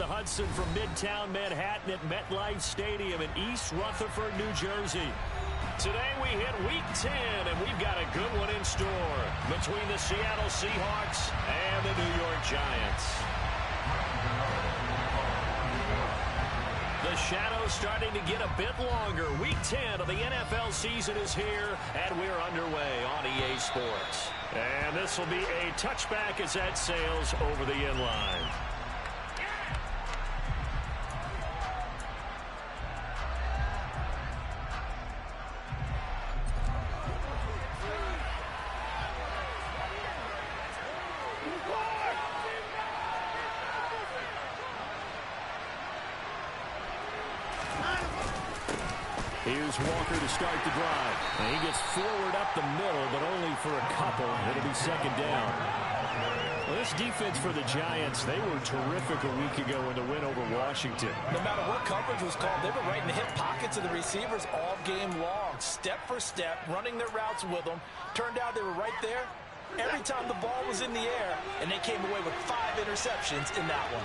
the Hudson from Midtown Manhattan at MetLife Stadium in East Rutherford, New Jersey. Today we hit Week 10, and we've got a good one in store between the Seattle Seahawks and the New York Giants. The shadow's starting to get a bit longer. Week 10 of the NFL season is here, and we're underway on EA Sports. And this will be a touchback as that sails over the end line. Here's Walker to start the drive. And he gets forward up the middle, but only for a couple. It'll be second down. Well, this defense for the Giants, they were terrific a week ago in the win over Washington. No matter what coverage was called, they were right in the hip pockets of the receivers all game long. Step for step, running their routes with them. Turned out they were right there every time the ball was in the air, and they came away with 5 interceptions in that one.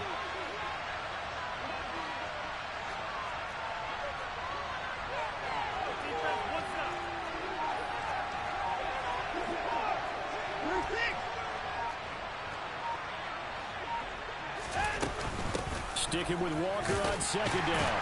Sticking with Walker on second down.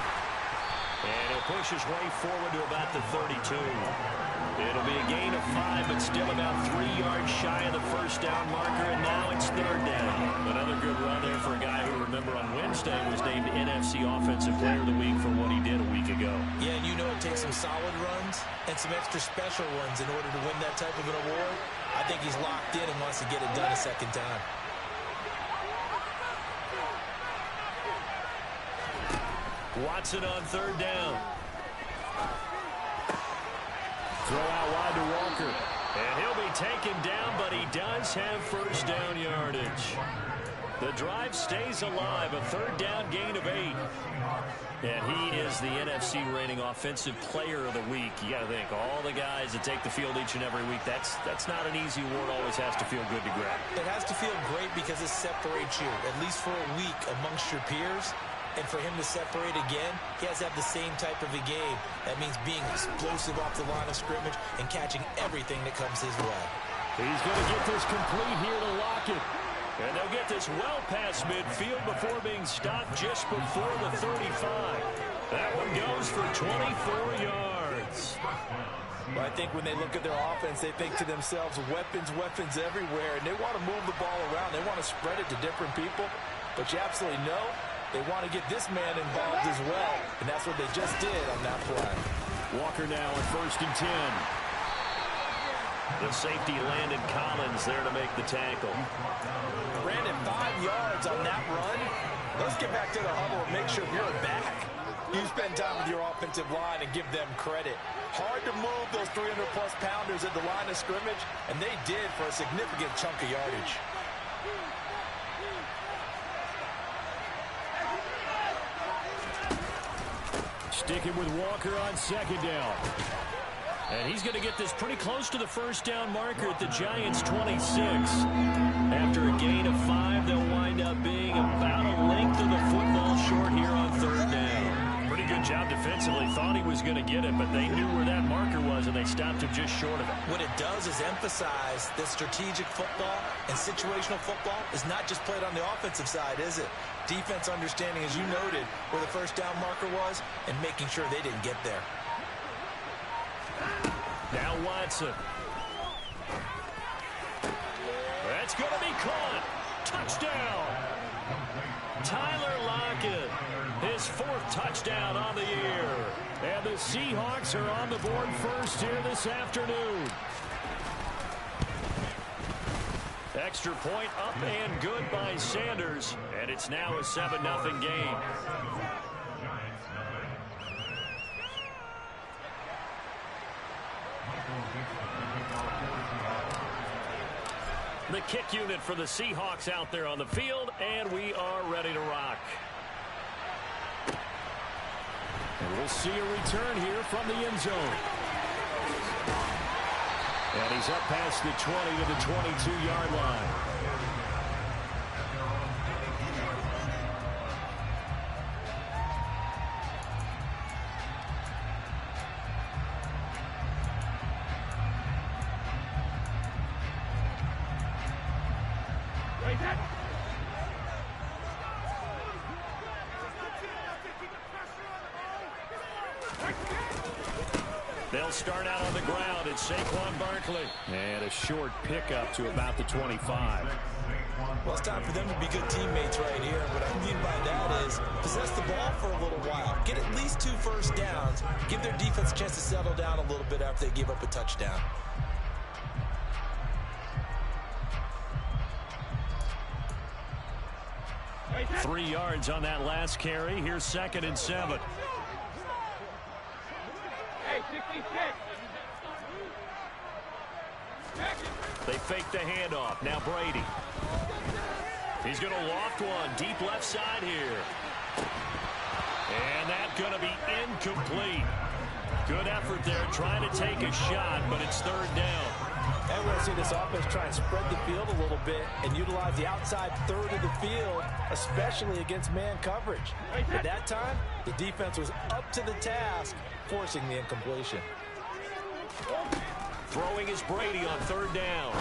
And he'll push his way forward to about the 32. It'll be a gain of 5, but still about 3 yards shy of the first down marker, and now it's third down. Another good run there for a guy who, remember, on Wednesday was named NFC Offensive Player of the Week for what he did a week ago. Yeah, and you know it takes some solid runs and some extra special ones in order to win that type of an award. I think he's locked in and wants to get it done a second time. Watson on third down. Throw out wide to Walker. And he'll be taken down, but he does have first down yardage. The drive stays alive. A third down gain of 8. And he is the NFC reigning Offensive Player of the Week. You got to think, all the guys that take the field each and every week, that's not an easy award. Always has to feel good to grab. It has to feel great because it separates you, at least for a week, amongst your peers. And for him to separate again, he has to have the same type of a game. That means being explosive off the line of scrimmage and catching everything that comes his way. He's going to get this complete here to Lockett. And they'll get this well past midfield before being stopped just before the 35. That one goes for 24 yards. Well, I think when they look at their offense, they think to themselves, weapons everywhere. And they want to move the ball around. They want to spread it to different people. But you absolutely know they want to get this man involved as well, and that's what they just did on that play. Walker now at 1st and 10. The safety Landon Collins there to make the tackle. Brandon, 5 yards on that run. Let's get back to the huddle and make sure we're back. You spend time with your offensive line and give them credit. Hard to move those 300-plus pounders at the line of scrimmage, and they did for a significant chunk of yardage. Sticking with Walker on second down. And he's going to get this pretty close to the first down marker at the Giants' 26. After a gain of 5, they'll wind up being about a length of the football short here on third down. Pretty good job defensively. Thought he was going to get it, but they knew where that marker was, and they stopped him just short of it. What it does is emphasize that strategic football and situational football is not just played on the offensive side, is it? Defense understanding, as you noted, where the first down marker was and making sure they didn't get there. Now Watson. That's going to be caught. Touchdown. Tyler Lockett, his 4th touchdown on the year. And the Seahawks are on the board first here this afternoon. Extra point up and good by Sanders. And it's now a 7-0 game. The kick unit for the Seahawks out there on the field, and we are ready to rock. And we'll see a return here from the end zone. And he's up past the 20 to the 22-yard line. They'll start out on the ground. It's Saquon Barkley. And a short pickup to about the 25. Well, it's time for them to be good teammates right here. What I mean by that is possess the ball for a little while. Get at least 2 first downs. Give their defense a chance to settle down a little bit after they give up a touchdown. Three yards on that last carry. Here's 2nd and 7. They fake the handoff. Now Brady. He's going to loft one. Deep left side here. And that's going to be incomplete. Good effort there trying to take a shot, but it's 3rd down. And we'll see this offense try and spread the field a little bit and utilize the outside third of the field, especially against man coverage. At that time, the defense was up to the task, forcing the incompletion. Throwing is Brady on 3rd down.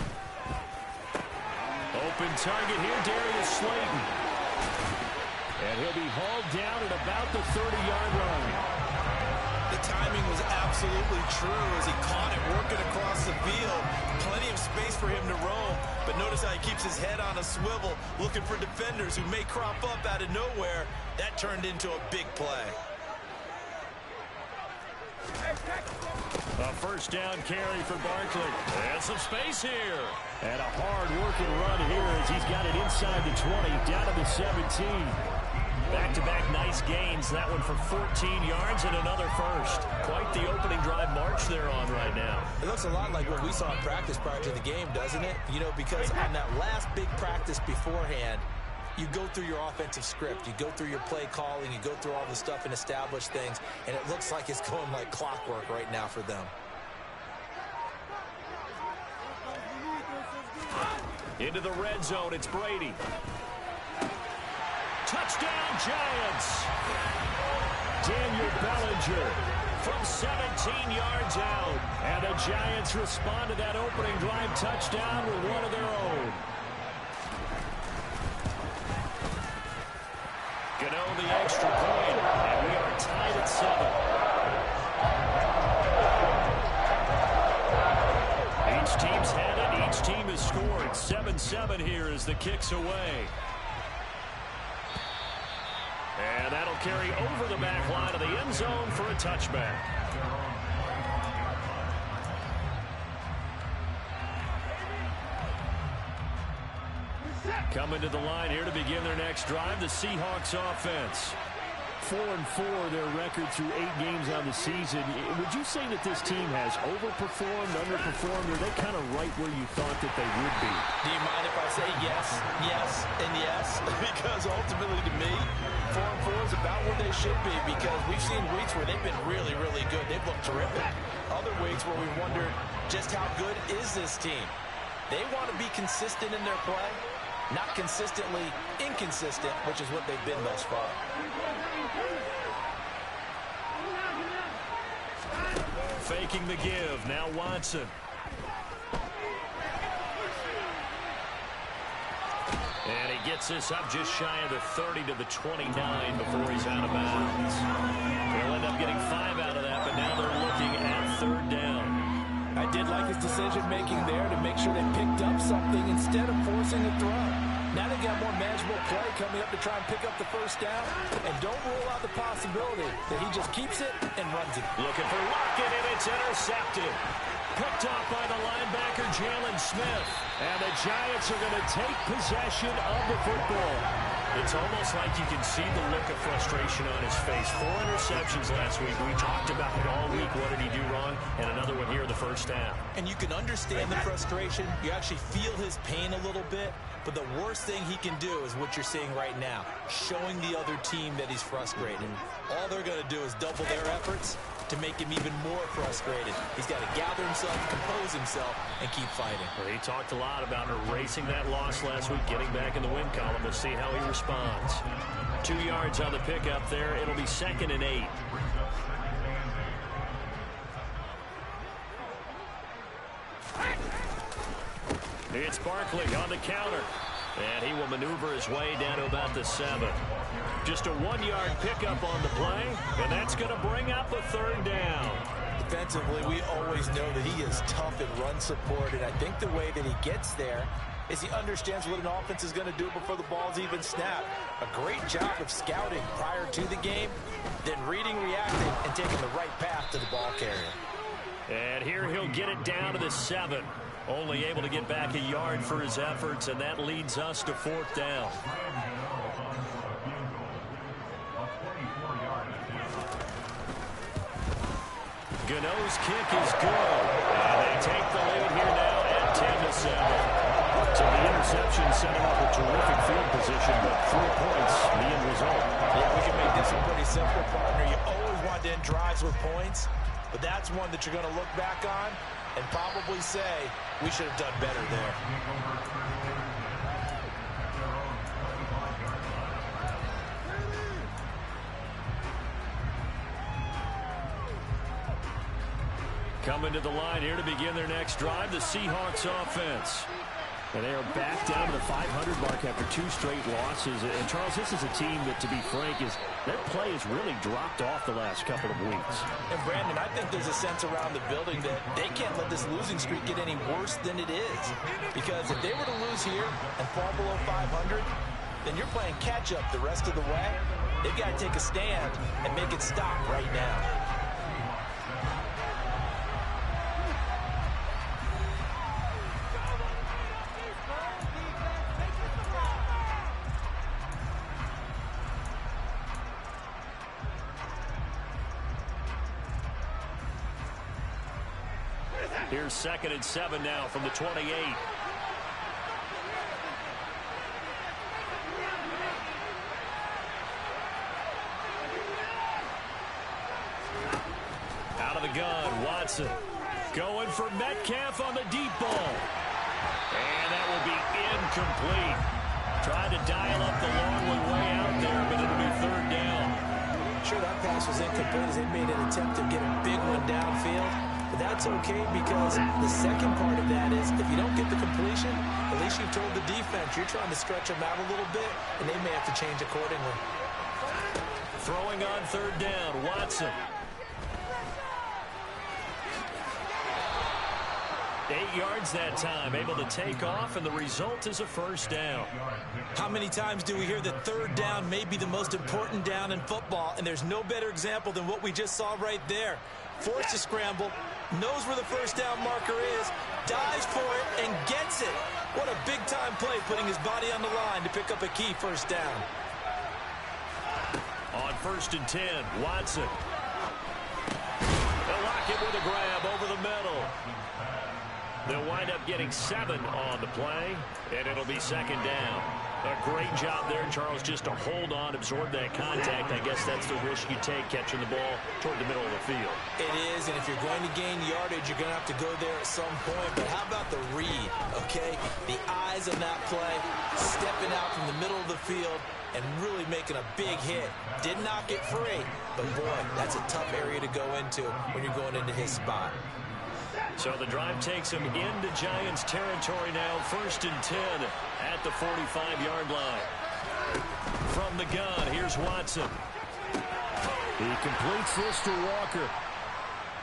Open target here, Darius Slayton. And he'll be hauled down at about the 30-yard line. The timing was absolutely true as he caught it working across the field. Plenty of space for him to roam, but notice how he keeps his head on a swivel, looking for defenders who may crop up out of nowhere. That turned into a big play. A 1st down carry for Barkley. And some space here. And a hard-working run here as he's got it inside the 20, down to the 17. Back-to-back nice gains. That one for 14 yards and another first. Quite the opening drive march they're on right now. It looks a lot like what we saw in practice prior to the game, doesn't it? You know, because on that last big practice beforehand, you go through your offensive script. You go through your play calling. You go through all the stuff and establish things. And it looks like it's going like clockwork right now for them. Into the red zone, it's Brady. Touchdown, Giants! Daniel Bellinger from 17 yards out. And the Giants respond to that opening drive touchdown with one of their own. Gano the extra point, and we are tied at 7. Each team's had it. Each team has scored. 7-7 here as the kick's away. And that'll carry over the back line of the end zone for a touchback. Coming to the line here to begin their next drive, the Seahawks offense. 4-4 their record through 8 games on the season. Would you say that this team has overperformed, underperformed, or are they kind of right where you thought that they would be? Do you mind if I say yes, yes, and yes? Because ultimately to me, 4-4 is about where they should be, because we've seen weeks where they've been really, really good. They've looked terrific. Other weeks where we wondered just how good is this team. They want to be consistent in their play, not consistently inconsistent, which is what they've been thus far. Faking the give. Now Watson. And he gets this up just shy of the 30 to the 29 before he's out of bounds. They'll end up getting 5 out of that, but now they're looking at 3rd down. I did like his decision-making there to make sure they picked up something instead of forcing a throw. Now they got more manageable play coming up to try and pick up the 1st down. And don't rule out the possibility that he just keeps it and runs it. Looking for Lockett, and it's intercepted. Picked off by the linebacker, Jalen Smith. And the Giants are going to take possession of the football. It's almost like you can see the look of frustration on his face. 4 interceptions last week. We talked about it all week. What did he do wrong? And another one here in the 1st half. And you can understand the frustration. You actually feel his pain a little bit. But the worst thing he can do is what you're seeing right now, showing the other team that he's frustrated. All they're going to do is double their efforts to make him even more frustrated. He's got to gather himself, compose himself, and keep fighting. Well, he talked a lot about erasing that loss last week, getting back in the win column. We'll see how he responds. 2 yards on the pickup there. It'll be 2nd and 8. It's Barkley on the counter. And he will maneuver his way down to about the 7. Just a 1-yard pickup on the play, and that's going to bring up the 3rd down. Defensively, we always know that he is tough in run support, and I think the way that he gets there is he understands what an offense is going to do before the ball's even snapped. A great job of scouting prior to the game, then reading, reacting, and taking the right path to the ball carrier. And here he'll get it down to the 7. Only able to get back a yard for his efforts, and that leads us to 4th down. Gano's kick is good. And they take the lead here now at 10-7. So the interception setting up a terrific field position, but 3 points, the end result. Yeah, we can make this one pretty simple, partner. You always want to end drives with points, but that's one that you're going to look back on and probably say, we should have done better there. Coming to the line here to begin their next drive, the Seahawks offense. And they are back down to the 500 mark after 2 straight losses. And, Charles, this is a team that, to be frank, their play has really dropped off the last couple of weeks. And, Brandon, I think there's a sense around the building that they can't let this losing streak get any worse than it is. Because if they were to lose here and fall below 500, then you're playing catch-up the rest of the way. They've got to take a stand and make it stop right now. Here's 2nd and 7 now from the 28. Out of the gun, Watson. Going for Metcalf on the deep ball. And that will be incomplete. Tried to dial up the long one way out there, but it'll be 3rd down. Sure, that pass was incomplete as they made an attempt to get a big one downfield. But that's okay because the second part of that is if you don't get the completion, at least you've told the defense you're trying to stretch them out a little bit, and they may have to change accordingly. Throwing on 3rd down, Watson. 8 yards that time, able to take off, and the result is a 1st down. How many times do we hear that 3rd down may be the most important down in football, and there's no better example than what we just saw right there. Forced to scramble, knows where the 1st down marker is, dives for it, and gets it. What a big-time play, putting his body on the line to pick up a key 1st down. On 1st and 10, Watson. They'll lock it with a grab over the middle. They'll wind up getting 7 on the play, and it'll be 2nd down. A great job there, Charles, just to hold on, absorb that contact. I guess that's the risk you take, catching the ball toward the middle of the field. It is, and if you're going to gain yardage, you're going to have to go there at some point. But how about the read, okay? The eyes on that play, stepping out from the middle of the field and really making a big hit. Did not get free, but boy, that's a tough area to go into when you're going into his spot. So the drive takes him into Giants territory now, 1st and 10 at the 45-yard line. From the gun, here's Watson. He completes this to Walker.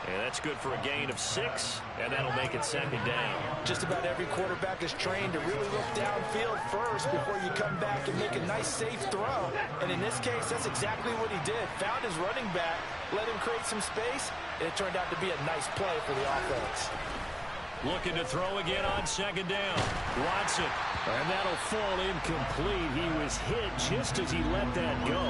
And that's good for a gain of 6, and that'll make it 2nd down. Just about every quarterback is trained to really look downfield first before you come back and make a nice, safe throw. And in this case, that's exactly what he did. Found his running back, let him create some space, and it turned out to be a nice play for the offense. Looking to throw again on 2nd down. Watson, and that'll fall incomplete. He was hit just as he let that go.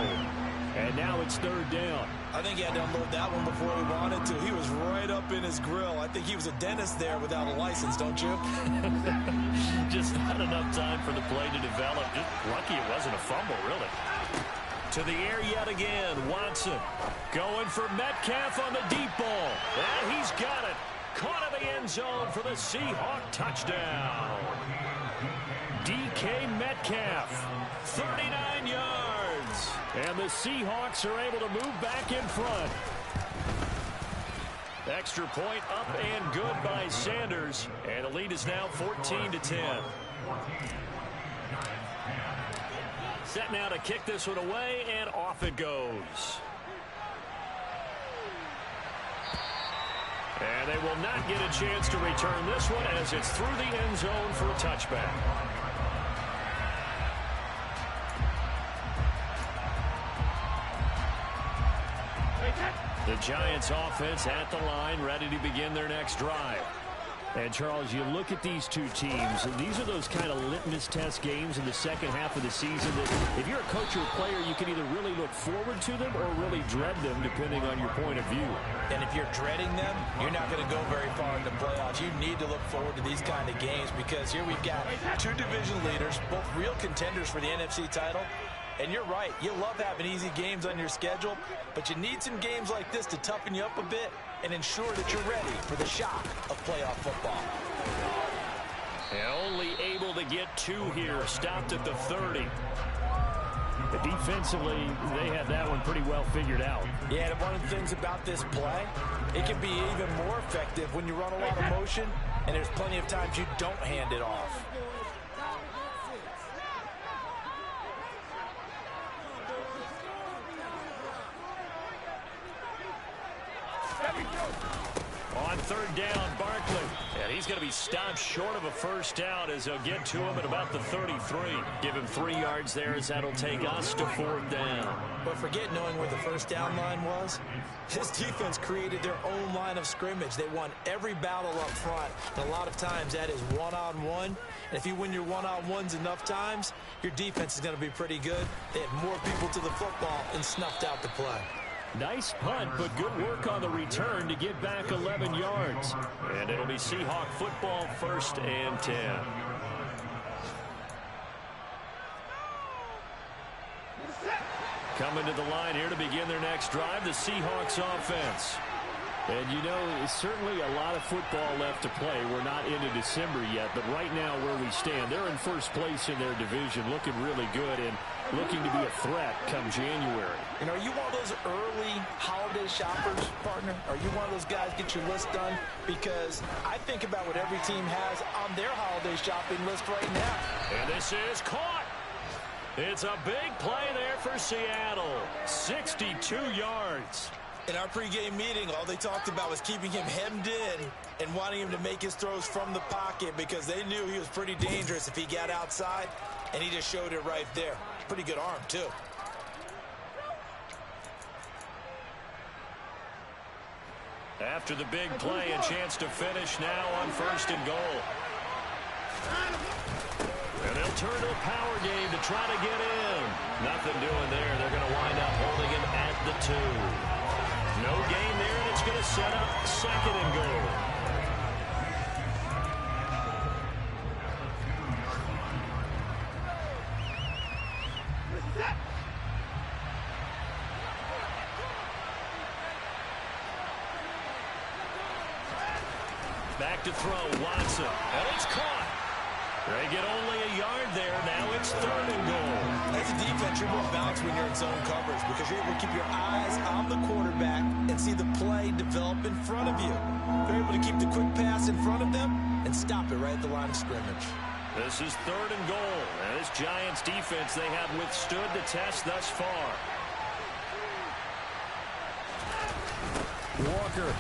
And now it's 3rd down. I think he had to unload that one before he wanted to. He was right up in his grill. I think he was a dentist there without a license, don't you? Just not enough time for the play to develop. Just lucky it wasn't a fumble, really. To the air yet again, Watson. Going for Metcalf on the deep ball. And he's got it. Caught in the end zone for the Seahawk touchdown. DK Metcalf, 39 yards. And the Seahawks are able to move back in front. Extra point up and good by Sanders. And the lead is now 14-10. Set now to kick this one away, and off it goes. And they will not get a chance to return this one as it's through the end zone for a touchback. The Giants offense at the line, ready to begin their next drive. And, Charles, you look at these two teams, and these are those kind of litmus test games in the second half of the season that if you're a coach or a player, you can either really look forward to them or really dread them, depending on your point of view. And if you're dreading them, you're not going to go very far in the playoffs. You need to look forward to these kind of games because here we've got two division leaders, both real contenders for the NFC title. And you're right, you love having easy games on your schedule, but you need some games like this to toughen you up a bit and ensure that you're ready for the shock of playoff football. And only able to get two here, stopped at the 30. But defensively, they have that one pretty well figured out. Yeah, and one of the things about this play, it can be even more effective when you run a lot of motion, and there's plenty of times you don't hand it off. On third down, Barkley. And he's going to be stopped short of a first down as they'll get to him at about the 33. Give him 3 yards there as that'll take us to fourth down. But forget knowing where the first down line was. This defense created their own line of scrimmage. They won every battle up front. And a lot of times that is one-on-one. And if you win your one-on-ones enough times, your defense is going to be pretty good. They had more people to the football and snuffed out the play. Nice punt, but good work on the return to get back 11 yards. And it'll be Seahawk football, 1st and 10. Coming to the line here to begin their next drive, the Seahawks offense. And, you know, it's certainly a lot of football left to play. We're not into December yet, but right now where we stand, they're in first place in their division, looking really good and looking to be a threat come January. And are you one of those early holiday shoppers, partner? Are you one of those guys get your list done? Because I think about what every team has on their holiday shopping list right now. And this is caught. It's a big play there for Seattle. 62 yards. In our pregame meeting, all they talked about was keeping him hemmed in and wanting him to make his throws from the pocket because they knew he was pretty dangerous if he got outside, and he just showed it right there. Pretty good arm, too. After the big play, a chance to finish now on 1st and goal. And they'll turn to a power game to try to get in. Nothing doing there. They're going to wind up holding him at the 2. No gain there, and it's going to set up 2nd and goal. Back to throw, Watson, and it's caught. They get only a yard there. Now it's 3rd and goal. As a defense, you're more balanced when you're in zone coverage because you're able to keep your eyes on the quarterback and see the play develop in front of you. You're able to keep the quick pass in front of them and stop it right at the line of scrimmage. This is 3rd and goal. And this Giants defense, they have withstood the test thus far. Walker.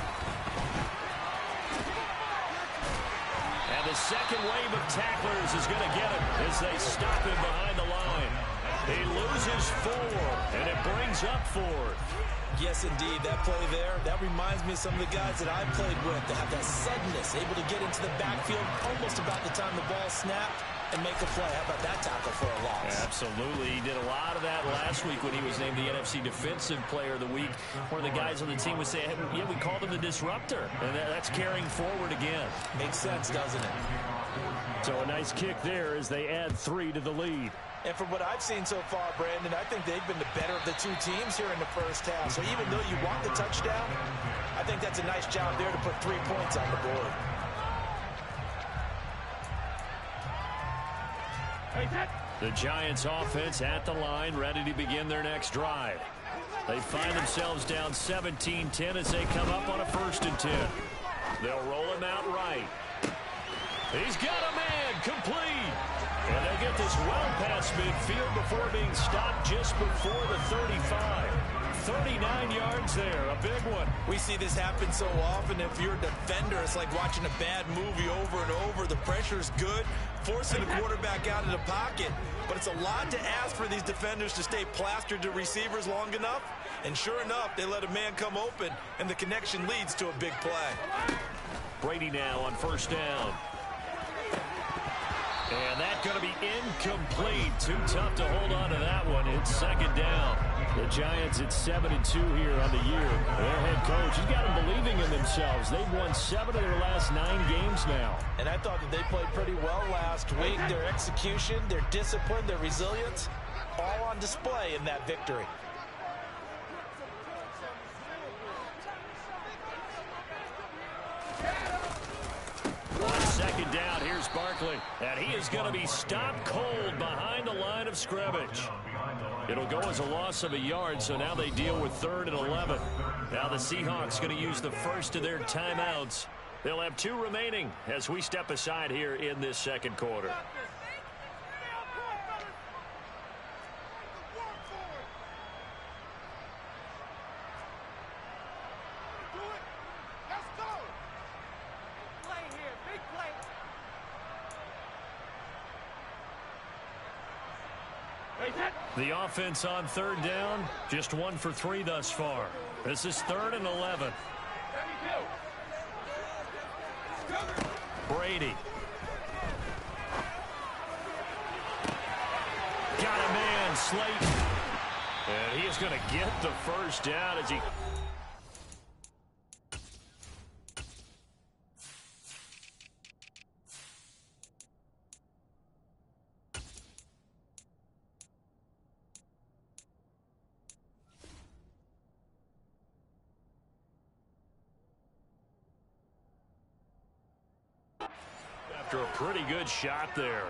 And the second wave of tacklers is going to get him as they stop him behind the line. He loses 4, and it brings up 4th. Yes, indeed. That play there, that reminds me of some of the guys that I played with that have that suddenness, able to get into the backfield almost about the time the ball snapped and make a play. How about that tackle for a loss? Absolutely. He did a lot of that last week when he was named the NFC Defensive Player of the Week, where the guys on the team would say, hey, yeah, we called him the disruptor. And that's carrying forward again. Makes sense, doesn't it? So a nice kick there as they add 3 to the lead. And from what I've seen so far, Brandon, I think they've been the better of the two teams here in the first half. So even though you want the touchdown, I think that's a nice job there to put 3 points on the board. The Giants offense at the line, ready to begin their next drive. They find themselves down 17-10 as they come up on a 1st and 10. They'll roll him out right. He's got a man complete. And they'll get this well past midfield before being stopped just before the 35. 39 yards there, a big one. We see this happen so often. If you're a defender, it's like watching a bad movie over and over. The pressure's good, forcing the quarterback out of the pocket. But it's a lot to ask for these defenders to stay plastered to receivers long enough. And sure enough, they let a man come open, and the connection leads to a big play. Brady now on first down. And that's going to be incomplete. Too tough to hold on to that one. It's second down. The Giants at 7-2 here on the year. Their head coach, he's got them believing in themselves. They've won 7 of their last 9 games now. And I thought that they played pretty well last week. Their execution, their discipline, their resilience, all on display in that victory. On second down, here's Barkley. And he is going to be stopped cold behind the line of scrimmage. It'll go as a loss of a yard, so now they deal with 3rd and 11. Now the Seahawks going to use the first of their timeouts. They'll have 2 remaining as we step aside here in this second quarter. The offense on 3rd down, just 1 for 3 thus far. This is 3rd and 11. Brady. Got a man, Slayton. And he is going to get the first down as he... After a pretty good shot there.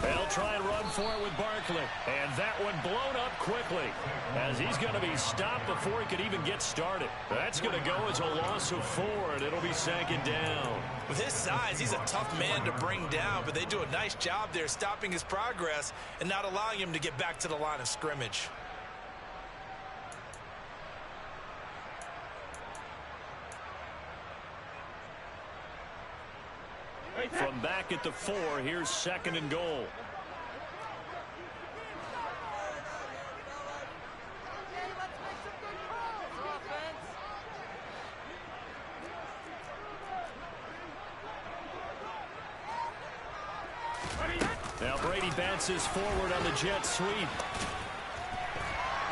They'll try and run for it with Barkley. And that one blown up quickly as he's going to be stopped before he could even get started. That's going to go as a loss of 4, and it'll be second down. With his size, he's a tough man to bring down, but they do a nice job there stopping his progress and not allowing him to get back to the line of scrimmage. From back at the 4, here's 2nd and goal. Now Brady bounces forward on the jet sweep.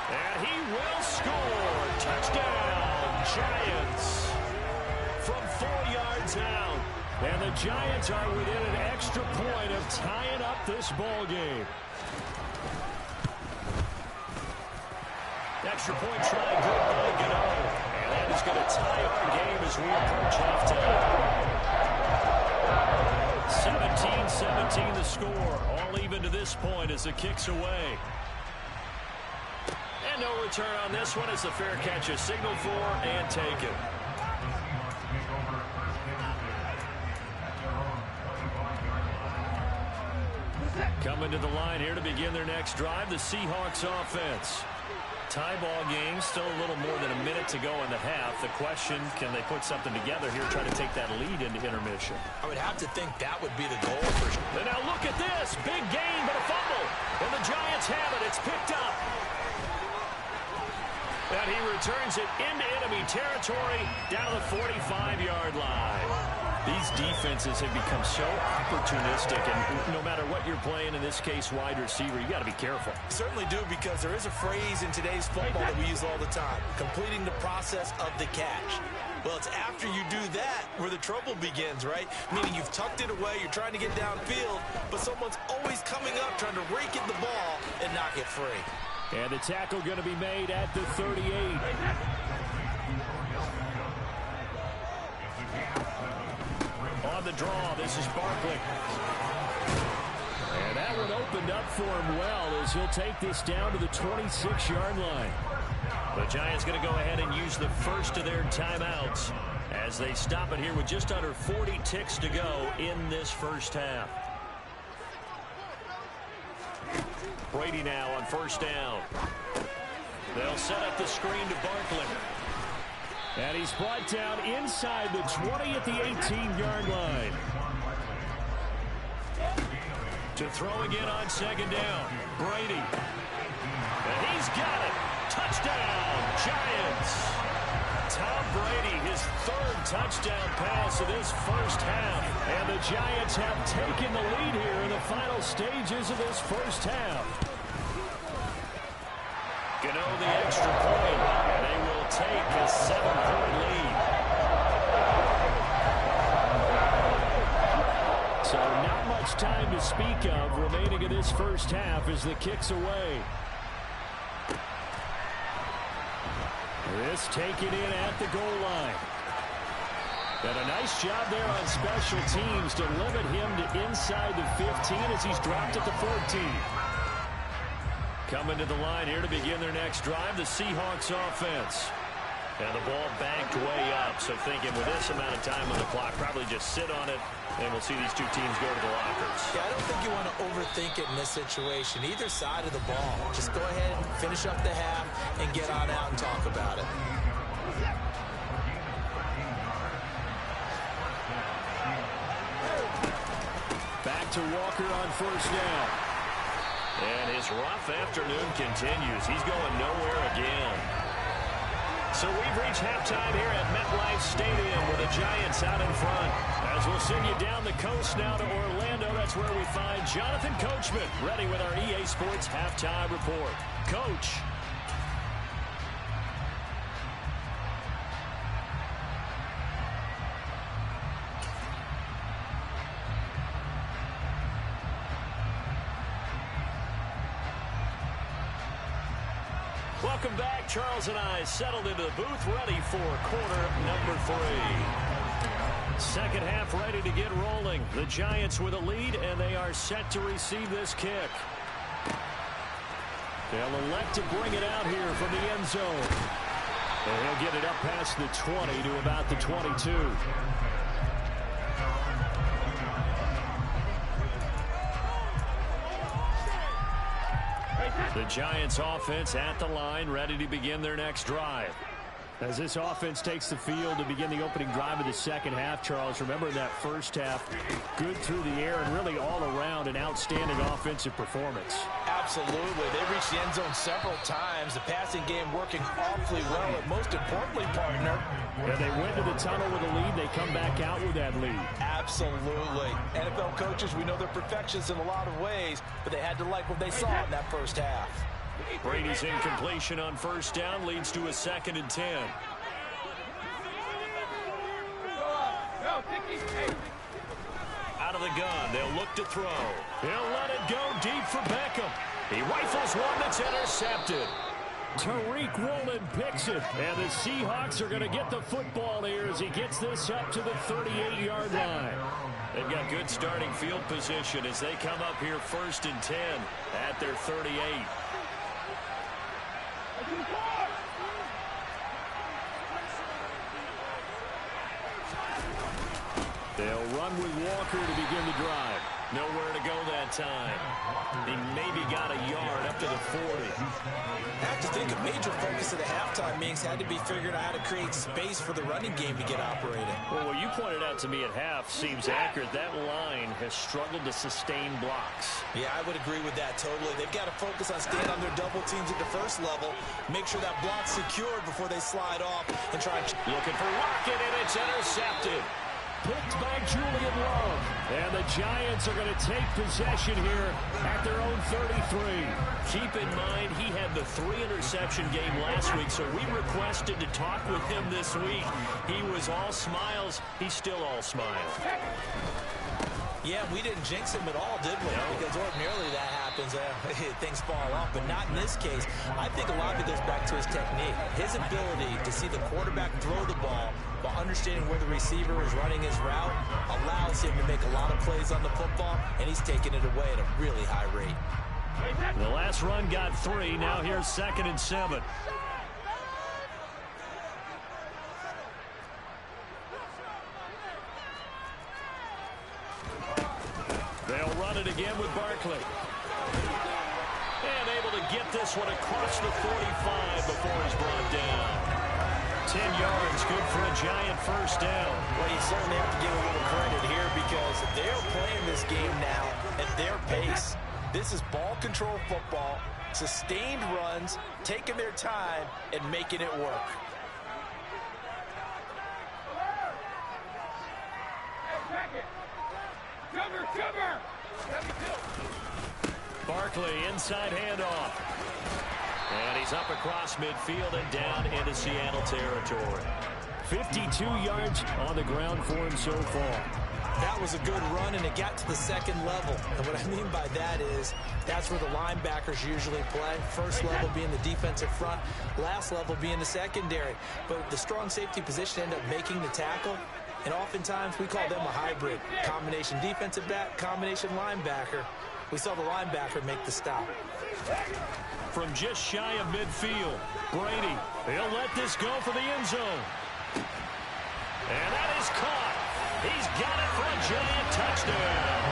And he will score. Touchdown, Giants. From 4 yards out. And the Giants are within an extra point of tying up this ball game. Extra point try, good by Gano. And that is going to tie our game as we approach halftime. 17-17 the score. All even to this point as the kick's away. And no return on this one as the fair catch is signaled for and taken. Coming to the line here to begin their next drive, the Seahawks offense. Tie ball game, still a little more than a minute to go in the half. The question, can they put something together here, try to take that lead into intermission? I would have to think that would be the goal for sure. And now look at this. Big gain, but a fumble. And the Giants have it. It's picked up. And he returns it into enemy territory down to the 45-yard line. These defenses have become so opportunistic, and no matter what you're playing, in this case, wide receiver, you got to be careful. Certainly do, because there is a phrase in today's football that we use all the time, completing the process of the catch. Well, it's after you do that where the trouble begins, right? Meaning you've tucked it away, you're trying to get downfield, but someone's always coming up trying to rake at the ball and knock it free. And the tackle going to be made at the 38. the draw. This is Barkley. And that one opened up for him well as he'll take this down to the 26-yard line. The Giants going to go ahead and use the first of their timeouts as they stop it here with just under 40 ticks to go in this first half. Brady now on first down. They'll set up the screen to Barkley. And he's brought down inside the 20 at the 18-yard line. To throw again on second down. Brady. And he's got it. Touchdown, Giants. Tom Brady, his third touchdown pass of this first half. And the Giants have taken the lead here in the final stages of this first half. Gano the extra point, and they will take a 7-point lead. So not much time to speak of remaining in this first half as the kick's away. This taken in at the goal line. And a nice job there on special teams to limit him to inside the 15 as he's dropped at the 14. Coming to the line here to begin their next drive, the Seahawks offense. And the ball banked way up, so thinking with this amount of time on the clock, probably just sit on it, and we'll see these two teams go to the lockers. Yeah, I don't think you want to overthink it in this situation. Either side of the ball. Just go ahead and finish up the half and get on out and talk about it. Back to Walker on first down. And his rough afternoon continues. He's going nowhere again. So we've reached halftime here at MetLife Stadium with the Giants out in front. As we'll send you down the coast now to Orlando, that's where we find Jonathan Coachman ready with our EA Sports Halftime Report. Coach. Welcome back. Charles and I settled into the booth, ready for quarter number 3. Second half ready to get rolling. The Giants with a lead, and they are set to receive this kick. They'll elect to bring it out here from the end zone. And he'll get it up past the 20 to about the 22. The Giants offense at the line, ready to begin their next drive. As this offense takes the field to begin the opening drive of the second half, Charles, remember in that first half, good through the air and really all around an outstanding offensive performance. Absolutely. They reached the end zone several times. The passing game working awfully well. And most importantly, partner, and they went to the tunnel with a lead. They come back out with that lead. Absolutely. NFL coaches, we know they're perfectionists in a lot of ways, but they had to like what they saw in that first half. Brady's incompletion on first down leads to a 2nd and 10. Out of the gun, they'll look to throw. He'll let it go deep for Beckham. He rifles one that's intercepted. Tariq Woolen picks it, and the Seahawks are going to get the football here as he gets this up to the 38-yard line. They've got good starting field position as they come up here 1st and 10 at their 38. They'll run with Walker to begin the drive. Nowhere to go that time. He maybe got a yard up to the 40. I have to think a major focus of the halftime meetings had to be figuring out how to create space for the running game to get operating. Well, what you pointed out to me at half seems accurate. That line has struggled to sustain blocks. Yeah, I would agree with that totally. They've got to focus on staying on their double teams at the first level, make sure that block's secured before they slide off and try and... Looking for Rocket, and it's intercepted. Picked by Julian Love. And the Giants are going to take possession here at their own 33. Keep in mind, he had the 3-interception game last week, so we requested to talk with him this week. He was all smiles. He's still all smiles. Yeah, we didn't jinx him at all, did we? No. Because ordinarily that happens. happens, things fall off, but not in this case. I think a lot of it goes back to his technique. His ability to see the quarterback throw the ball while understanding where the receiver is running his route allows him to make a lot of plays on the football, and he's taking it away at a really high rate. The last run got 3. Now here's 2nd and 7. They'll run it again with Barkley. And able to get this one across the 45 before he's brought down. 10 yards, good for a Giant first down. Well, you certainly have to give a little credit here because they're playing this game now at their pace. This is ball control football, sustained runs, taking their time and making it work. Cover! Barkley, inside handoff. And he's up across midfield and down into Seattle territory. 52 yards on the ground for him so far. That was a good run, and it got to the second level. And what I mean by that is that's where the linebackers usually play. First level being the defensive front, last level being the secondary. But the strong safety position ended up making the tackle. And oftentimes we call them a hybrid. Combination defensive back, combination linebacker. We saw the linebacker make the stop. From just shy of midfield, Brady, he'll let this go for the end zone. And that is caught. He's got it for a Giant touchdown.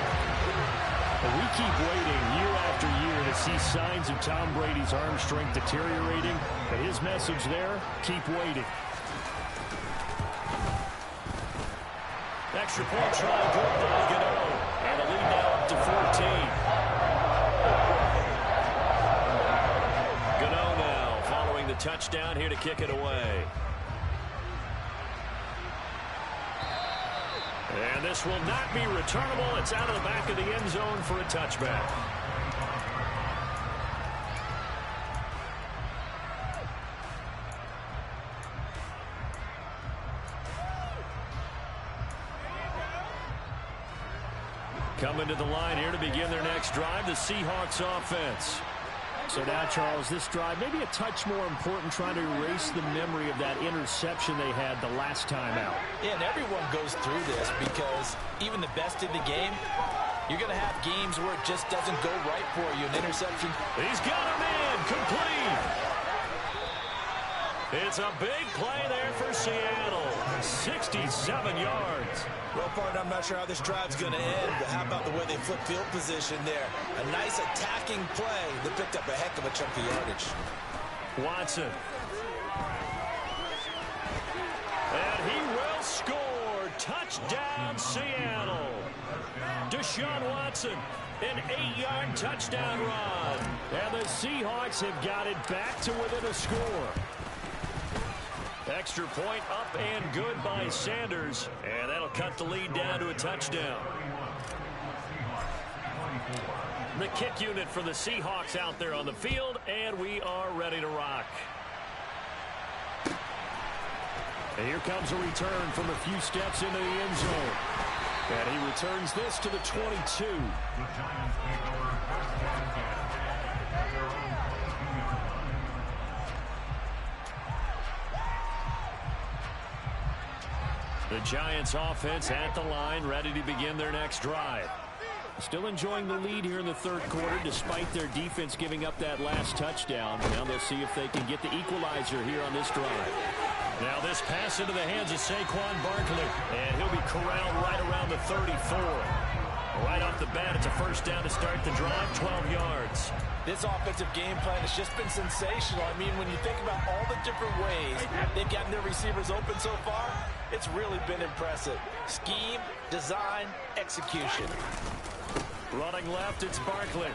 We keep waiting year after year to see signs of Tom Brady's arm strength deteriorating. But his message there, keep waiting. Extra point try good by Gano. And the lead now up to 14. Gano now following the touchdown here to kick it away. And this will not be returnable. It's out of the back of the end zone for a touchback. Coming to the line here to begin their next drive, the Seahawks offense. So now, Charles, this drive maybe a touch more important, trying to erase the memory of that interception they had the last time out. Yeah, and everyone goes through this because even the best in the game, you're going to have games where it just doesn't go right for you. An interception. He's got him in, complete. It's a big play there for Seattle. 67 yards. Well, partner, I'm not sure how this drive's going to end, but how about the way they flip field position there? A nice attacking play that picked up a heck of a chunk of yardage. Watson. And he will score. Touchdown, Seattle. Deshaun Watson, an 8-yard touchdown run. And the Seahawks have got it back to within a score. Extra point up and good by Sanders. And that'll cut the lead down to a touchdown. The kick unit for the Seahawks out there on the field, and we are ready to rock. And here comes a return from a few steps into the end zone. And he returns this to the 22. The Giants offense at the line, ready to begin their next drive. Still enjoying the lead here in the third quarter, despite their defense giving up that last touchdown. Now they'll see if they can get the equalizer here on this drive. Now this pass into the hands of Saquon Barkley, and he'll be corralled right around the 34. Right off the bat, it's a first down to start the drive, 12 yards. This offensive game plan has just been sensational. I mean, when you think about all the different ways they've gotten their receivers open so far, it's really been impressive. Scheme, design, execution. Running left, it's Barkley.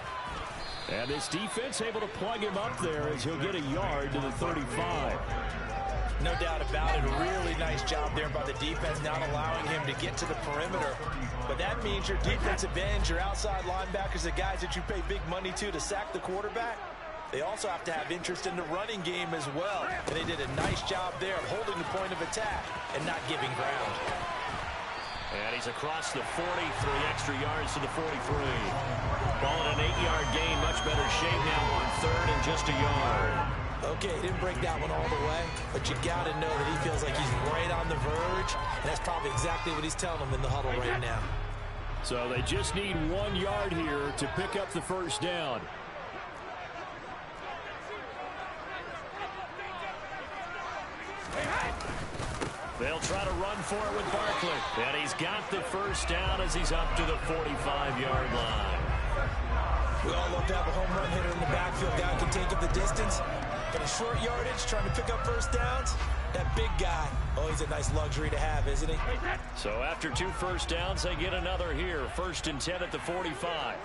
And this defense able to plug him up there as he'll get a yard to the 35. No doubt about it. A really nice job there by the defense, not allowing him to get to the perimeter. But that means your defensive ends, your outside linebackers, the guys that you pay big money to sack the quarterback, they also have to have interest in the running game as well. And they did a nice job there of holding the point of attack and not giving ground. And he's across the 40, 3 extra yards to the 43. Calling an 8-yard gain, much better shape now on third and just a yard. Okay, he didn't break that one all the way, but you got to know that he feels like he's right on the verge, and that's probably exactly what he's telling them in the huddle right now. So they just need 1 yard here to pick up the first down. They'll try to run for it with Barkley. And he's got the first down as he's up to the 45-yard line. We all love to have a home run hitter in the backfield. Guy can take up the distance. But a short yardage, trying to pick up first downs, that big guy, oh, he's a nice luxury to have, isn't he? So after 2 first downs, they get another here. 1st and 10 at the 45.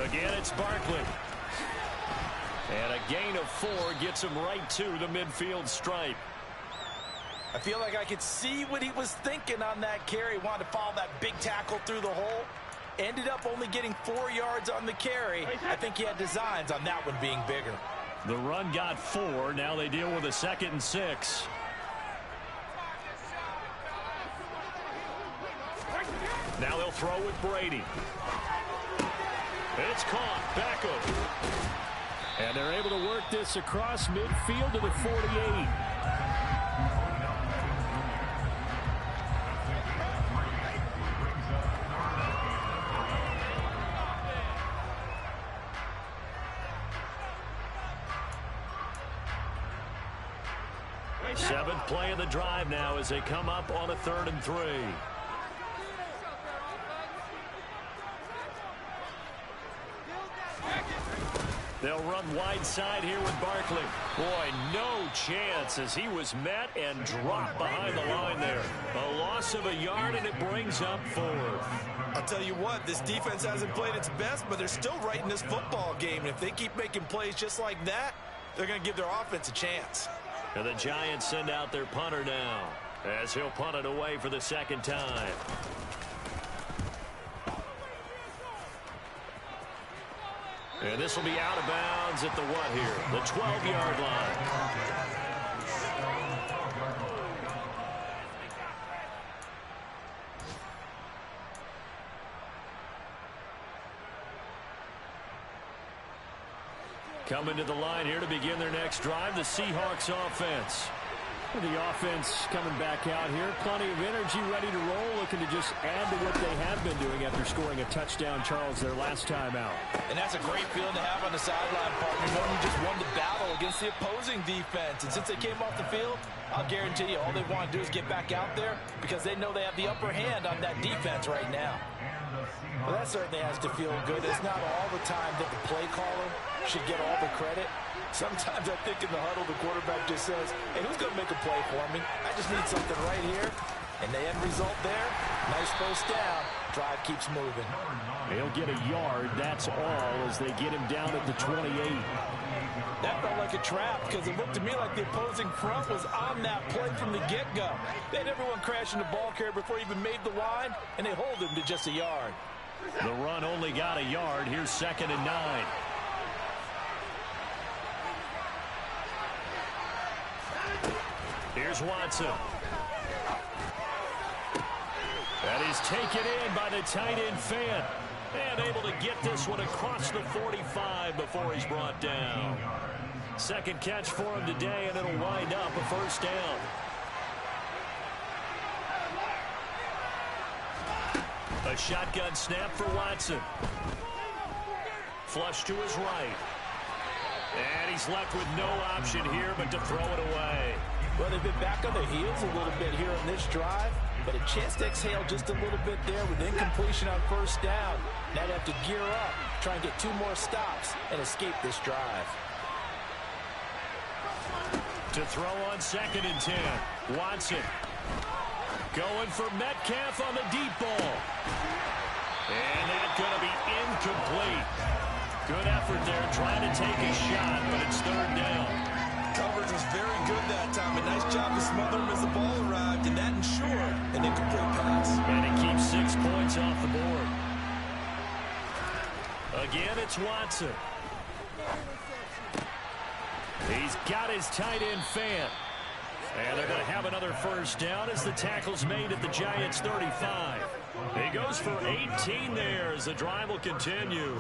Again, it's Barkley. And a gain of 4 gets him right to the midfield stripe. I feel like I could see what he was thinking on that carry. Wanted to follow that big tackle through the hole. Ended up only getting 4 yards on the carry. I think he had designs on that one being bigger. The run got 4. Now they deal with a 2nd and 6. Now they'll throw with Brady. It's caught. Beckham. And they're able to work this across midfield to the 48. Seventh play of the drive now as they come up on a 3rd and 3. They'll run wide side here with Barkley. Boy, no chance as he was met and dropped behind the line there. A loss of a yard, and it brings up 4th. I'll tell you what, this defense hasn't played its best, but they're still right in this football game. And if they keep making plays just like that, they're going to give their offense a chance. And the Giants send out their punter now as he'll punt it away for the 2nd time. And this will be out of bounds at the what here? The 12-yard line. Coming to the line here to begin their next drive, the Seahawks offense. The offense coming back out here. Plenty of energy, ready to roll, looking to just add to what they have been doing after scoring a touchdown, Charles, their last time out. And that's a great feeling to have on the sideline, partner, knowing you just won the battle against the opposing defense. And since they came off the field, I'll guarantee you all they want to do is get back out there because they know they have the upper hand on that defense right now. Well, that certainly has to feel good. It's not all the time that the play caller should get all the credit. Sometimes I think in the huddle, the quarterback just says, hey, who's going to make a play for me? I just need something right here. And the end result there, nice first down. Drive keeps moving. They'll get a yard, that's all, as they get him down at the 28. That felt like a trap because it looked to me like the opposing front was on that play from the get-go. They had everyone crashing the ball carrier before he even made the line, and they hold him to just a yard. The run only got a yard. Here's 2nd and 9. Here's Watson. That is taken in by the tight end Fan. And able to get this one across the 45 before he's brought down. 2nd catch for him today, and it'll wind up a first down. A shotgun snap for Watson. Flush to his right. And he's left with no option here but to throw it away. Well, they've been back on their heels a little bit here on this drive, but a chance to exhale just a little bit there with incompletion on first down. Now they have to gear up, try and get 2 more stops and escape this drive. To throw on 2nd and 10. Watson going for Metcalf on the deep ball. And that's going to be incomplete. Good effort there trying to take a shot, but it's 3rd down. Coverage was very good that time. A nice job to smother him as the ball arrived, and that ensured an incomplete pass. And it keeps 6 points off the board. Again, it's Watson. He's got his tight end Fant. And they're going to have another first down as the tackle's made at the Giants' 35. He goes for 18 there as the drive will continue.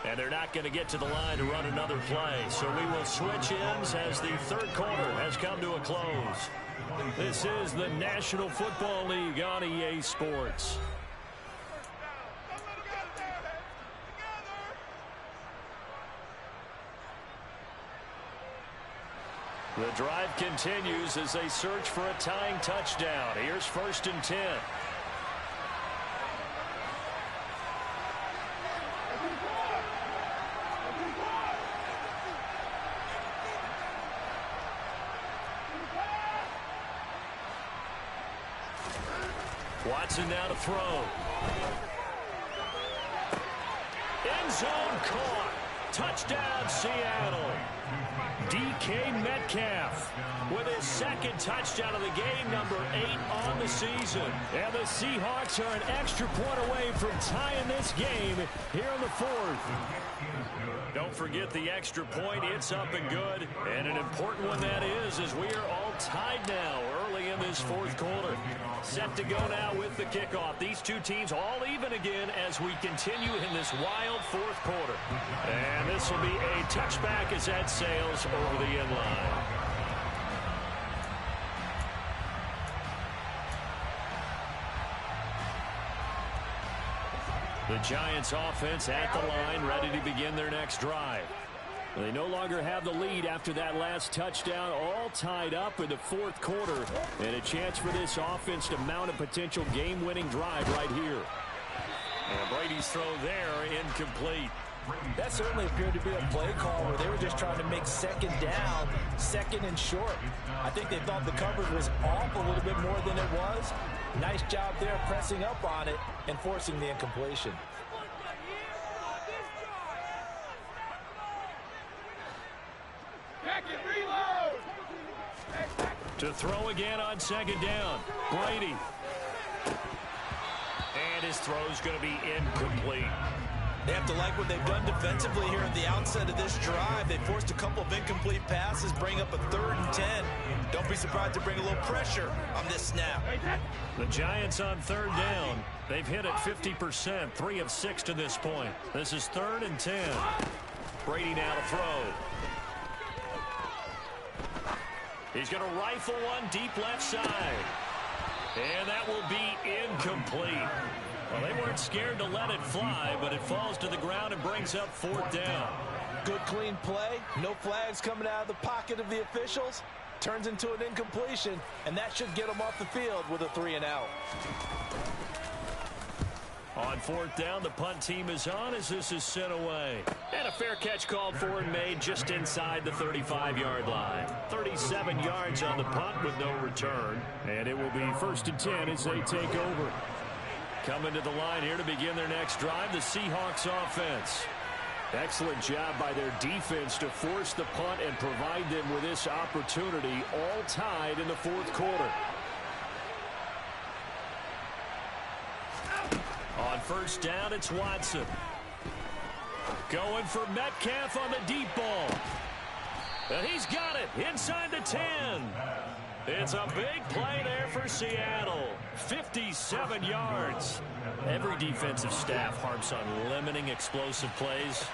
And they're not going to get to the line to run another play. So we will switch ends as the third quarter has come to a close. This is the National Football League on EA Sports. The drive continues as they search for a tying touchdown. Here's 1st and 10. Watson now to throw. End zone caught. Touchdown, Seattle. DK Metcalf with his second touchdown of the game, number 8 on the season. And the Seahawks are an extra point away from tying this game here in the 4th. Don't forget the extra point. It's up and good. And an important one that is, as we are all tied now early in this 4th quarter. Set to go now with the kickoff. These two teams all even again as we continue in this wild 4th quarter. And this will be a touchback as that sails over the end line. The Giants offense at the line, ready to begin their next drive. They no longer have the lead after that last touchdown, all tied up in the 4th quarter. And a chance for this offense to mount a potential game-winning drive right here. And Brady's throw there, incomplete. That certainly appeared to be a play call where they were just trying to make 2nd down, 2nd and short. I think they thought the coverage was off a little bit more than it was. Nice job there pressing up on it and forcing the incompletion. To throw again on 2nd down. Brady. And his throw's going to be incomplete. They have to like what they've done defensively here at the outset of this drive. They forced a couple of incomplete passes, bring up a 3rd and 10. Don't be surprised to bring a little pressure on this snap. The Giants on 3rd down. They've hit it 50%, 3 of 6 to this point. This is 3rd and 10. Brady now to throw. He's going to rifle one deep left side. And that will be incomplete. Well, they weren't scared to let it fly, but it falls to the ground and brings up 4th down. Good, clean play. No flags coming out of the pocket of the officials. Turns into an incompletion, and that should get them off the field with a 3 and out. On 4th down, the punt team is on as this is sent away. And a fair catch called for and made just inside the 35-yard line. 37 yards on the punt with no return. And it will be 1st and 10 as they take over. Coming to the line here to begin their next drive, the Seahawks offense. Excellent job by their defense to force the punt and provide them with this opportunity, all tied in the 4th quarter. On 1st down, it's Watson. Going for Metcalf on the deep ball. And he's got it inside the 10. It's a big play there for Seattle. 57 yards. Every defensive staff harps on limiting explosive plays.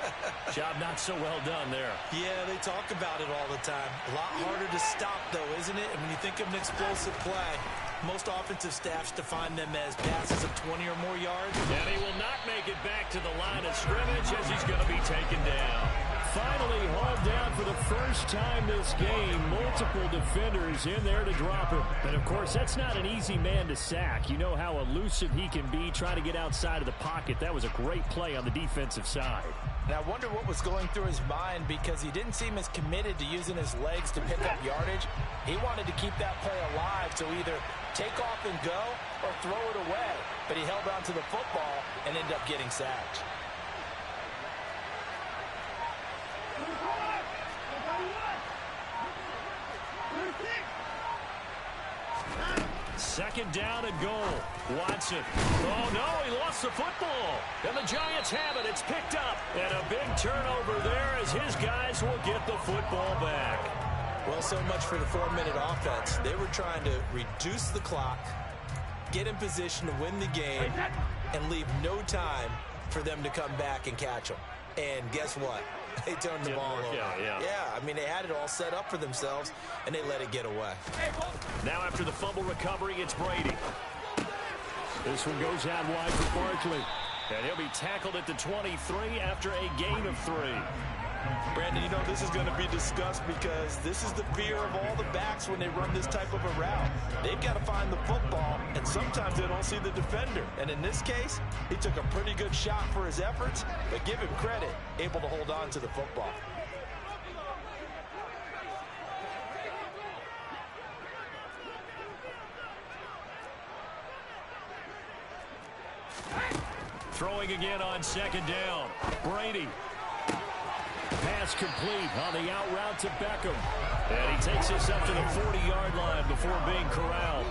Job not so well done there. Yeah, they talk about it all the time. A lot harder to stop, though, isn't it? And when you think of an explosive play, most offensive staffs define them as passes of 20 or more yards. And he will not make it back to the line of scrimmage as he's going to be taken down. Finally hauled down for the first time this game. Multiple defenders in there to drop him. And, of course, that's not an easy man to sack. You know how elusive he can be trying to get outside of the pocket. That was a great play on the defensive side. And I wonder what was going through his mind because he didn't seem as committed to using his legs to pick up yardage. He wanted to keep that play alive to either take off and go or throw it away. But he held on to the football and ended up getting sacked. Second down and goal. Watson. Oh, no, he lost the football. And the Giants have it. It's picked up. And a big turnover there as his guys will get the football back. Well, so much for the 4-minute offense. They were trying to reduce the clock, get in position to win the game, and leave no time for them to come back and catch them. And guess what? They turned the ball over. Yeah, I mean, they had it all set up for themselves, and they let it get away. Now after the fumble recovery, it's Brady. This one goes out wide for Barkley. And he'll be tackled at the 23 after a gain of 3. Brandon, you know this is going to be discussed because this is the fear of all the backs when they run this type of a route. They've got to find the football, and sometimes they don't see the defender. And in this case, he took a pretty good shot for his efforts, but give him credit, able to hold on to the football. Throwing again on second down. Brady. Pass complete on the out route to Beckham. And he takes us up to the 40-yard line before being corralled.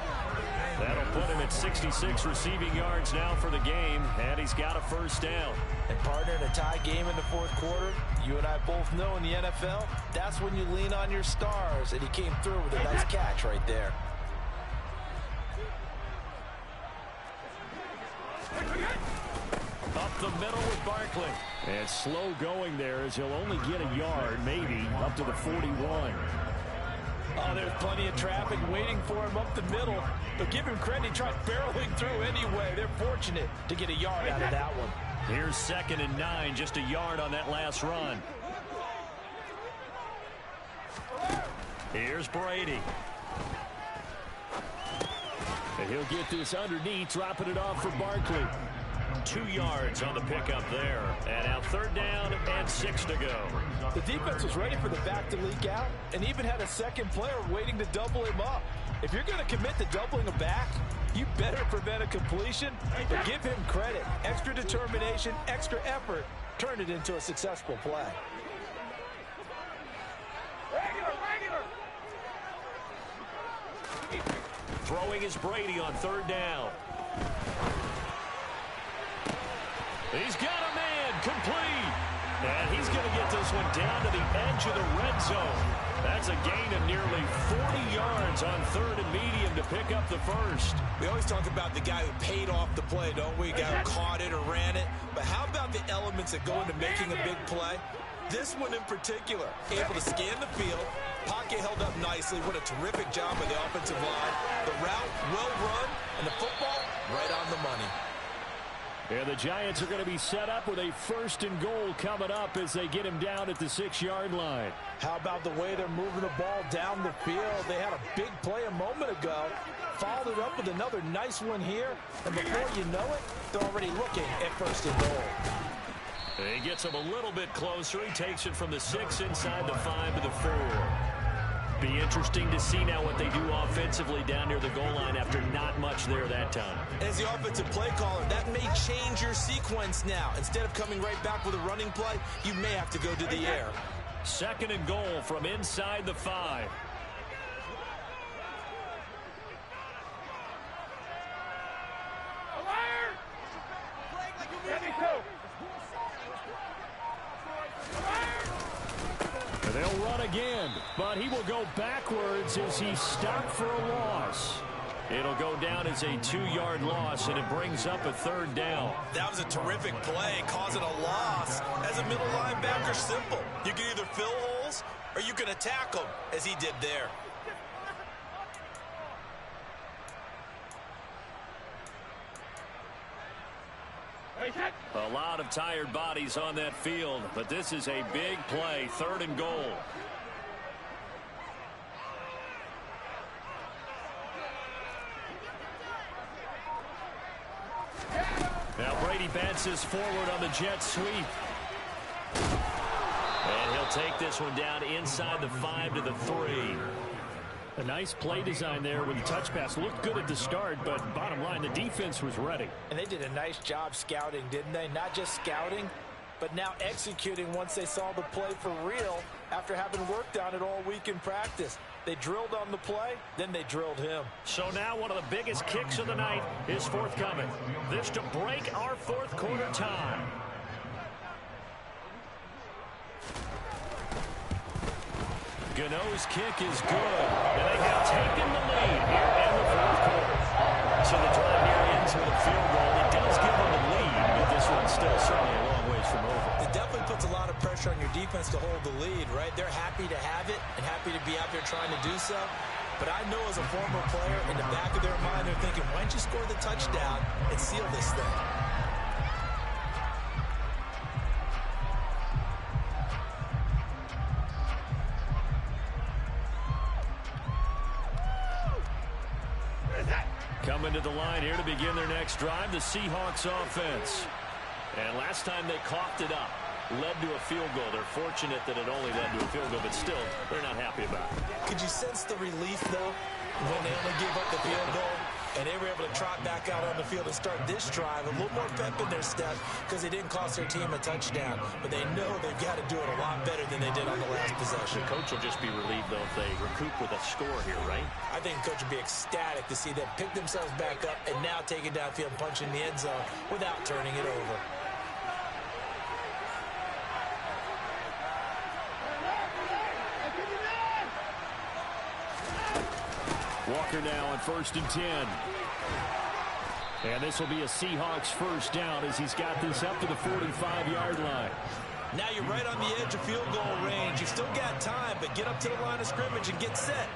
That'll put him at 66 receiving yards now for the game, and he's got a first down. And partner, in a tie game in the fourth quarter, you and I both know in the NFL, that's when you lean on your stars, and he came through with a nice catch right there. Up the middle with Barkley. And slow going there as he'll only get a yard, maybe, up to the 41. Oh, there's plenty of traffic waiting for him up the middle. But give him credit, he tried barreling through anyway. They're fortunate to get a yard out of that one. Here's 2nd and 9, just a yard on that last run. Here's Brady. And he'll get this underneath, dropping it off for Barkley. 2 yards on the pickup there. And now 3rd down and 6 to go. The defense was ready for the back to leak out and even had a second player waiting to double him up. If you're going to commit to doubling a back, you better prevent a completion, but give him credit. Extra determination, extra effort, turned it into a successful play. Throwing is Brady on 3rd down. He's got a man, complete. And he's going to get this one down to the edge of the red zone. That's a gain of nearly 40 yards on 3rd and medium to pick up the first. We always talk about the guy who paid off the play, don't we? The guy who caught it or ran it. But how about the elements that go into making a big play? This one in particular, able to scan the field, pocket held up nicely. What a terrific job by the offensive line. The route, well run, and the football, right on the money. And the Giants are going to be set up with a 1st and goal coming up as they get him down at the 6-yard line. How about the way they're moving the ball down the field? They had a big play a moment ago. Followed it up with another nice one here. And before you know it, they're already looking at 1st and goal. He gets him a little bit closer. He takes it from the 6 inside the 5 to the 4. Be interesting to see now what they do offensively down near the goal line after not much there that time. As the offensive play caller, that may change your sequence now. Instead of coming right back with a running play, you may have to go to the air. 2nd and goal from inside the 5. They'll run again, but he will go backwards as he's stopped for a loss. It'll go down as a 2-yard loss, and it brings up a 3rd down. That was a terrific play, causing a loss. As a middle linebacker, simple. You can either fill holes or you can attack them, as he did there. A lot of tired bodies on that field, but this is a big play, 3rd and goal. Now Brady bounces forward on the jet sweep. And he'll take this one down inside the 5 to the 3. A nice play design there with the touch pass. Looked good at the start, but bottom line, the defense was ready. And they did a nice job scouting, didn't they? Not just scouting, but now executing once they saw the play for real after having worked on it all week in practice. They drilled on the play, then they drilled him. So now one of the biggest kicks of the night is forthcoming. This to break our fourth quarter tie. Gano's kick is good, and they have taken the lead here in the fourth quarter. So the drive here ends with a field goal. It does give them a lead, but this one's still certainly a long ways from over. It definitely puts a lot of pressure on your defense to hold the lead, right? They're happy to have it and happy to be out there trying to do so. But I know as a former player, in the back of their mind, they're thinking, why don't you score the touchdown and seal this thing? Coming to the line here to begin their next drive, the Seahawks offense. And last time they coughed it up, led to a field goal. They're fortunate that it only led to a field goal, but still, they're not happy about it. Could you sense the relief, though, when they only gave up the field goal? And they were able to trot back out on the field and start this drive. A little more pep in their step because they didn't cost their team a touchdown. But they know they've got to do it a lot better than they did on the last possession. The coach will just be relieved, though, if they recoup with a score here, right? I think the coach would be ecstatic to see them pick themselves back up and now take it downfield and punch in the end zone without turning it over. Walker now on 1st and 10. And this will be a Seahawks first down as he's got this up to the 45-yard line. Now you're right on the edge of field goal range. You've still got time, but get up to the line of scrimmage and get set.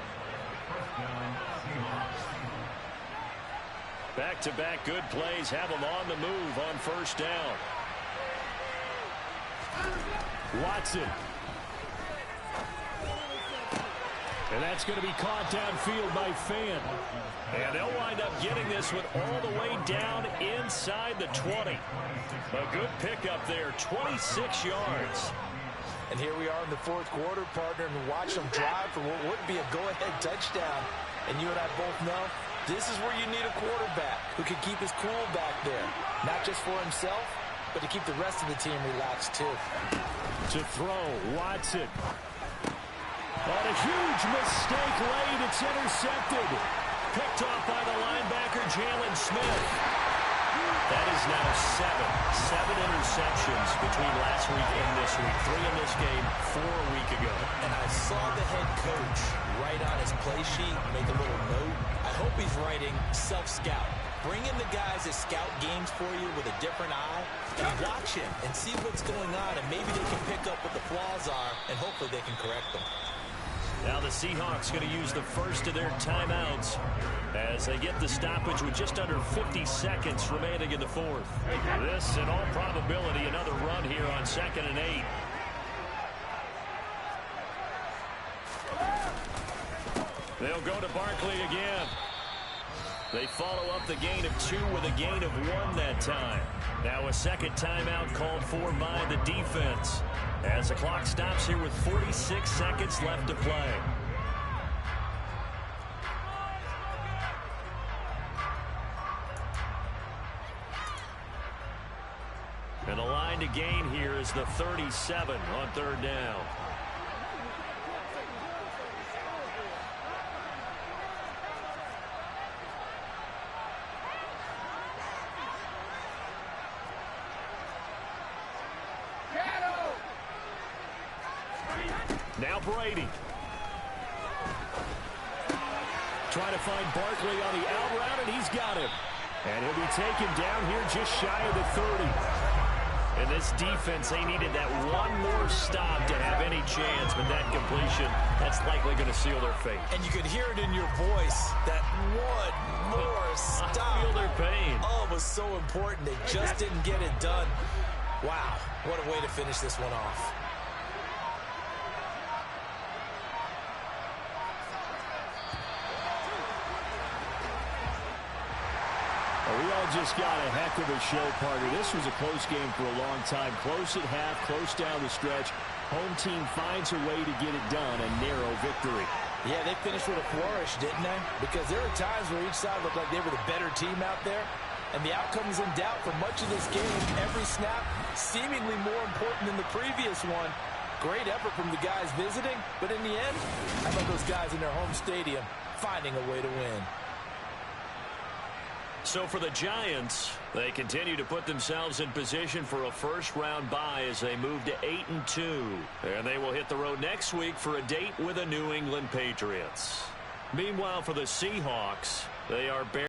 Back-to-back good plays have them on the move on first down. Watson. And that's going to be caught downfield by Fan. And they'll wind up getting this one all the way down inside the 20. A good pickup there, 26 yards. And here we are in the fourth quarter, partner, and watch them drive for what would be a go-ahead touchdown. And you and I both know this is where you need a quarterback who can keep his cool back there. Not just for himself, but to keep the rest of the team relaxed too. To throw, Watson. On a huge mistake late, it's intercepted. Picked off by the linebacker, Jalen Smith. That is now seven interceptions between last week and this week. 3 in this game, 4 a week ago. And I saw the head coach write on his play sheet, make a little note. I hope he's writing self-scout. Bring in the guys that scout games for you with a different eye. And watch him and see what's going on, and maybe they can pick up what the flaws are, and hopefully they can correct them. Now the Seahawks going to use the first of their timeouts as they get the stoppage with just under 50 seconds remaining in the fourth. This, in all probability, another run here on 2nd and 8. They'll go to Barkley again. They follow up the gain of 2 with a gain of 1 that time. Now a second timeout called for by the defense as the clock stops here with 46 seconds left to play. And the line to gain here is the 37 on 3rd down. Now Brady. Trying to find Barkley on the out route, and he's got him. And he'll be taken down here just shy of the 30. And this defense, they needed that one more stop to have any chance, but that completion, that's likely going to seal their fate. And you could hear it in your voice, that one more stop. I feel their pain. Oh, it was so important. They just didn't get it done. Wow, what a way to finish this one off. We all just got a heck of a show, partner. This was a close game for a long time. Close at half, close down the stretch. Home team finds a way to get it done, a narrow victory. Yeah, they finished with a flourish, didn't they? Because there were times where each side looked like they were the better team out there. And the outcome is in doubt for much of this game. Every snap seemingly more important than the previous one. Great effort from the guys visiting, but in the end, how about those guys in their home stadium finding a way to win? So for the Giants, they continue to put themselves in position for a first-round bye as they move to 8-2. And they will hit the road next week for a date with the New England Patriots. Meanwhile, for the Seahawks, they are barely